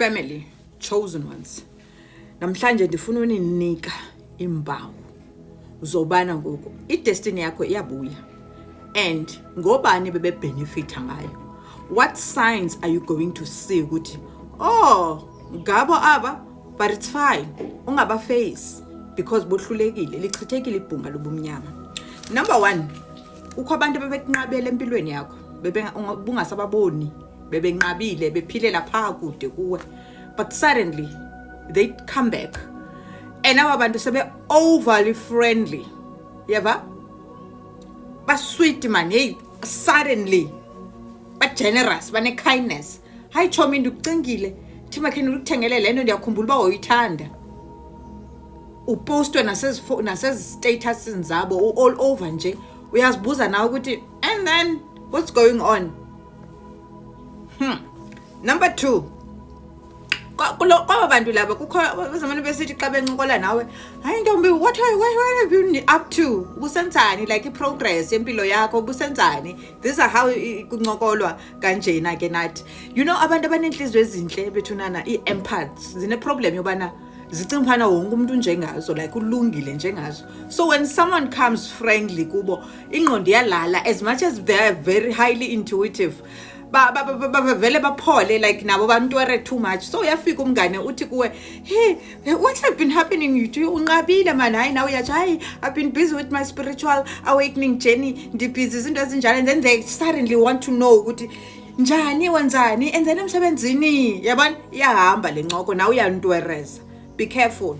family, chosen ones. Namhlanje ndifuna uninika impawu zobana ngoku idestiny yakho iyabuya and ngobani bebe benefita ngayo. What signs are you going to see ukuthi oh ngabo aba but it's fine ungaba face because bohlulekile lichithekile ibhunga lobumnyama. Number 1, ukho abantu bebekunqabela empilweni yakho bungasababoni bebenqabile bephile lapha kude kuwe but suddenly they come back and aba bantu sebe overly friendly yeva ba sweet man hey suddenly ba generous bane kindness hayi chomi ndikucingile thima kheni ukuthengele lento ndiyakhumbula uba uyithanda upostwe nasezi status zabo all over nje uyazibuza nawe ukuthi and then what's going on. Number 2, kwaba bantu laba kukho bazamane besithi xa bencokola nawe hayi ntombi what have you up to ubusenzani like i-progress yempilo yakho ubusenzani. This is how kuncokolwa kanjena ke nathi you know abantu abanenhliziyo ezinhle bethunana i-empaths zine-problem yobana zicinga phana wonke umuntu njengazo like ulungile njengazo. So when someone comes friendly kubo ingqondo iyalala as much as they are very highly intuitive vele baphole like nabo bantwere too much. So uyafika umngane uthi kuwe hey what have been happening you unqabile man hayi now uyathi hayi I've been busy with my spiritual awakening journey ndibusy izinto ezinjalo and then they suddenly want to know ukuthi njani wenzani and then emsebenzini yabona iyahamba lencoko nawe uyantwereza. Be careful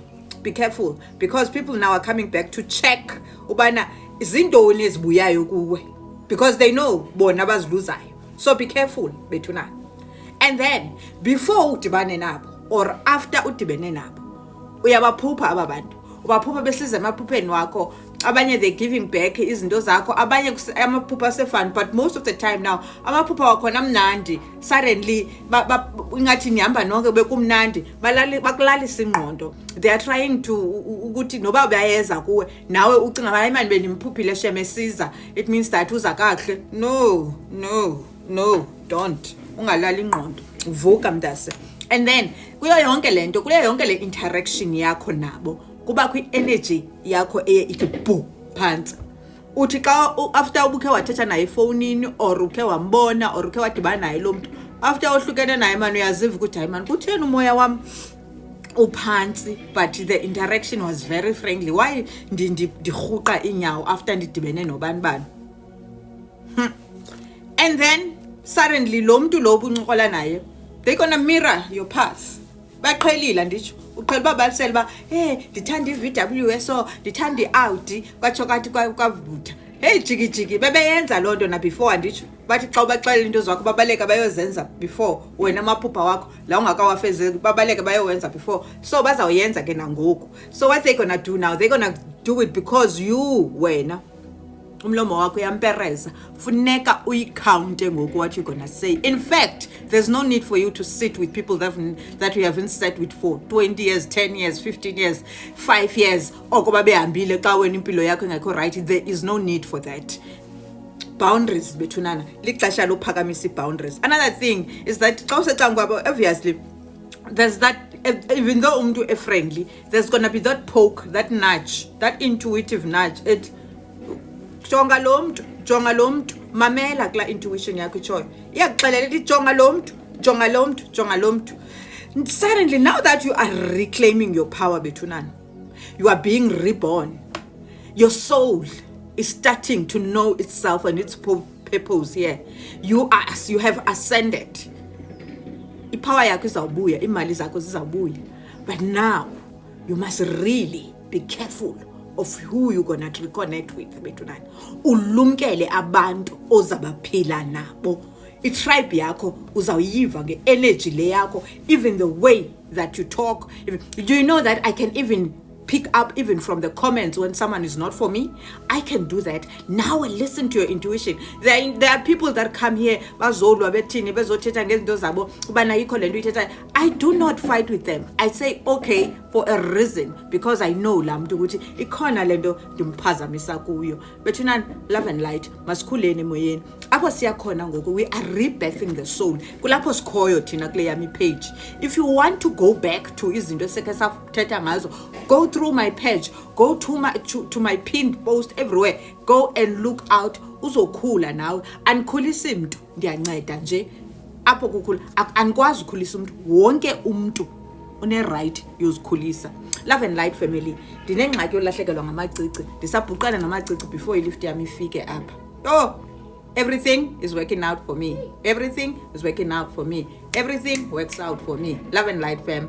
because people now are coming back to check ubana izindoni ezibuyayo kuwe because they know bona baziluzayo. So be careful bethuna. And then before udibane nabo or after udibene nabo uyabaphupha aba bantu ubaphupha beslize emaphupheni wakho abanye they giving back izinto zakho abanye amaphupha asefun but most of the time now amaphupha wakho namnandi suddenly ingathi nihamba nonke bekumnandi bakulalisa ingqondo. They are trying to ukuthi noba bayeza kuwe nawe ucinga hayi manje benimpuphile shemesiza it means that uza kahle. No, don't. Ungalali ingqondo. Vuka mntase. And then kuyo yonke lento, kuyo yonke le interaction yakho nabo, kuba kwi-energy yakho ithi boo phansi. Uthi xa after ubukhe wathetha naye efonini or ukhe wambona or ukhe wadibana naye lo muntu, after ohlukene naye man uyaziva ukuthi hayi man kutheni umoya wami uphansi but the interaction was very friendly. Why ndirhuqa inyawo after ndidibene nobani bani? And then suddenly lo muntu lo buncokola naye they gonna mirror your path. Baqhelile nditsho uqhela uba balisela uba ndithanda i-VW so ndithanda i-Audi kwatsho kathi kwavutha jiki bebeyenza loo nto na before nditsho bathi xa ubaxelela into zakho babaleka bayozenza before wena amaphupha wakho la ungakawafezeli babaleka bayowenza before. So bazawuyenza ke nangoku. So what they gonna do now? They gonna do it because you wena umlomo wakho uyampereza funeka uyicounte ngoku what you gonna say. In fact there's no need for you to sit with people that you haven't sat with for 20 years 10 years 15 years 5 years okuba behambile xa wena impilo yakho engekho right. There is no need for that. Boundaries bethunana lixesha lophakamisa boundaries. Another thing is that xa usecankwabo obviously there's that even though umuntu friendly there's gonna be that poke, that nudge, that intuitive nudge. It jonga lo mntu mamela kula intuition yakho itshoyo iyakuxelela ithi jonga lo mntu. Suddenly now that you are reclaiming your power bethunana, you are being reborn, your soul is starting to know itself and its purpose here. You have ascended. Ipower yakho izawubuya, imali zakho zizawubuya, but now you must really be careful of who you're gonna reconnect with bethunana. Ulumkele abantu ozabaphila nabo. I-tribe yakho uzawuyiva nge-energy le yakho, even the way that you talk. Do you know that I can even pick up even from the comments when someone is not for me. I can do that. Now listen to your intuition. There are people that come here, I do not fight with them. I say, okay, for a reason, because I know lamdu ukuthi ikhona lento ndimphazamisa kuyo. Bethuna love and light masikhuleni emoyeni. Apho siyakhona ngoku we are rebirthing the soul. Kulapho sikhoyo thina kule yami page. If you want to go back to izinto eseke sathetha ngazo, go through my page, go to my pinned post everywhere. Go and look out. Uzokhula nawe. Andikhulisi mntu, ndiyanceda nje. Apho kukhula anikwazi ukukhulisa umuntu. Wonke umuntu une right yozikhulisa. Love and light family. Ndinengxaki yolahlekelwa ngamacici. Ndisabhuqana namacici before ilift yami ifike apha. Oh, everything is working out for me. Everything is working out for me. Everything works out for me. Love and light fam.